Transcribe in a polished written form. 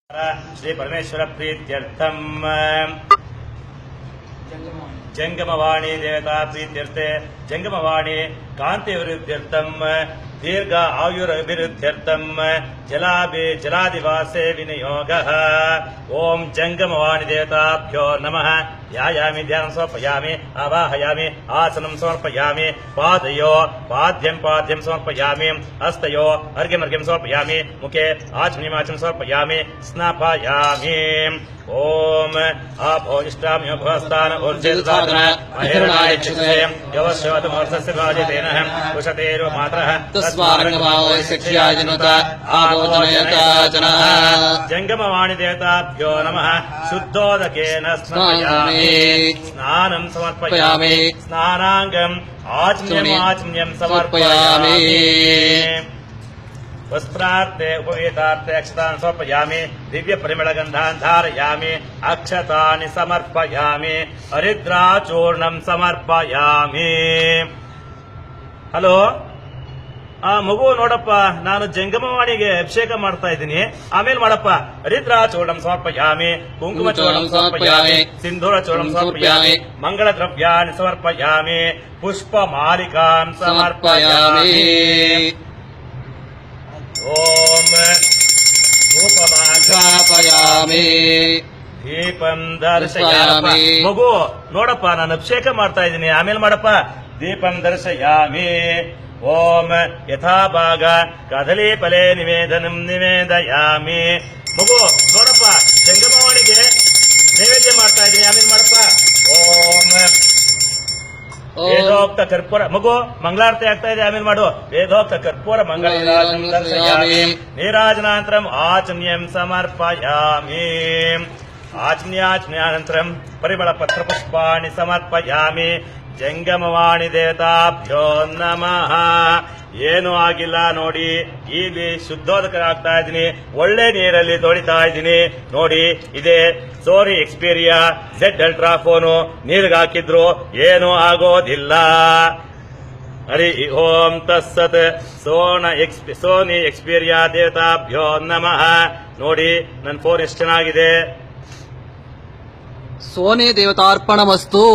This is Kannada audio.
श्री परमेश्वर प्रीत्यर्थम जंगमवाणी देवता प्रीत्यर्थे जंगमवाणी कांति वृद्ध्यर्थम दीर्घ आयुरभिवृद्ध्यर्थम जलादिवासे विनियोगः। ओम जंगमवाणी देवताभ्यो नमः। ध्यायामि ध्यानं समर्पयामि आवाहयामि आसनं समर्पयामि पादयो पाद्यं समर्पयामि हस्तयो अर्घ्यमर्घ्यं समर्पयामि मुखे आचमनीयमाचमनं समर्पयामि स्नापयामि। ओम आपो इष्टाम्यो भवस्तान ऊर्जिर्धातुना महिरणायक्षसे यवश्वतमोर्धस्य भाजितेन कुशतेरो मातरः तस्मारङ्गभावो शिक्ष्याजनुता आबोधनयताचनः। जंगमवाणी देवताभ्यो नमः। शुद्धोदकेन स्नापयामि स्नानं समर्पयामि स्नानाङ्गम् आचम्यं समर्पयामि। वस्त्रार्थे उपवेतार्थे अक्षतान् समर्पयामि दिव्य परिमलगन्धान् धारयामि अक्षतानि समर्पयामि हरिद्राचूर्णं समर्पयामि। ಹಲೋ ಮಗು ನೋಡಪ್ಪ, ನಾನು ಜಂಗಮವಾಣಿಗೆ ಅಭಿಷೇಕ ಮಾಡ್ತಾ ಇದ್ದೀನಿ, ಆಮೇಲೆ ಮಾಡಪ್ಪ ಹರಿದ್ರಾಚೂರ್ಣಂ ಸಮರ್ಪಯಾಮಿ ಕುಂಕುಮ ಚೂರ್ಣಂ ಸಮರ್ಪಯಾಮಿ ಸಿಂಧೂರ ಚೂರ್ಣಂ ಸಮರ್ಪಯಾಮಿ ಮಂಗಳ ದ್ರವ್ಯಾನಿ ಸಮರ್ಪಯಾಮಿ ಪುಷ್ಪ ಮಾಲಿಕಾಂ ಸಮರ್ಪಯಾಮಿ। ಓಂ ಧೂಪಮಾಘ್ರಾಪಯಾಮಿ ದೀಪಂ ದರ್ಶಯಾಮಿ। ಮಗು ನೋಡಪ್ಪ, ನಾನು ಅಭಿಷೇಕ ಮಾಡ್ತಾ ಇದ್ದೀನಿ, ಆಮೇಲೆ ಮಾಡಪ್ಪ ದೀಪಂ ದರ್ಶಯಾಮಿ। ಓಂ ಯಥಾಭಾಗ ಕದಲಿ ಫಲೆ ನಿವೇದನಂ ನಿವೇದಯಾಮಿ। ಮಗು ನೋಡಪ್ಪ, ಜಂಗಮವಾಣಿಗೆ ನೈವೇದ್ಯ ಮಾಡ್ತಾ ಇದ್ದೀನಿ, ಆಮೇಲೆ ಮಾಡಪ್ಪ ಓಂ ವೇದೋಕ್ತ ಕರ್ಪೂರ। ಮಗು ಮಂಗಳಾರತಿ ಆಗ್ತಾ ಇದೆ, ಆಮೇಲೆ ಮಾಡು ವೇದೋಕ್ತ ಕರ್ಪೂರ ಮಂಗಳ ದರ್ಶಯಾಮಿ ನೀರಾಜನಾನಂತರಂ ಆಚಮ್ಯಂ ಸಮರ್ಪಯಾಮಿ ಆಚಮ್ಯಾನಂತರಂ ಪರಿಮಳ ಪತ್ರ ಪುಷ್ಪಾಣಿ ಸಮರ್ಪಯಾಮಿ। ಜಂಗಮವಾಣಿ ದೇವತಾಭ್ಯೋ ನಮಃ। ಏನೂ ಆಗಿಲ್ಲ ನೋಡಿ, ಇಲ್ಲಿ ಶುದ್ಧೋದಕರಾಗ್ತಾ ಇದ್ದೀನಿ, ಒಳ್ಳೆ ನೀರಲ್ಲಿ ತೊಳಿತಾ ಇದ್ದೀನಿ ನೋಡಿ। ಇದೇ ಸೋನಿ ಎಕ್ಸ್ಪೀರಿಯಾ Z ಅಲ್ಟ್ರಾ ಫೋನು, ನೀರಿಗೆ ಹಾಕಿದ್ರು ಏನೂ ಆಗೋದಿಲ್ಲ। ಹರಿ ಓಂ ತತ್ಸತ್ ಸೋನಿ ಎಕ್ಸ್ಪೀರಿಯಾ ದೇವತಾಭ್ಯೋ ನಮಃ। ನೋಡಿ ನನ್ನ ಫೋನ್ ಎಷ್ಟು ಚೆನ್ನಾಗಿದೆ। ಸೋನಿ ದೇವತಾರ್ಪಣಮಸ್ತು।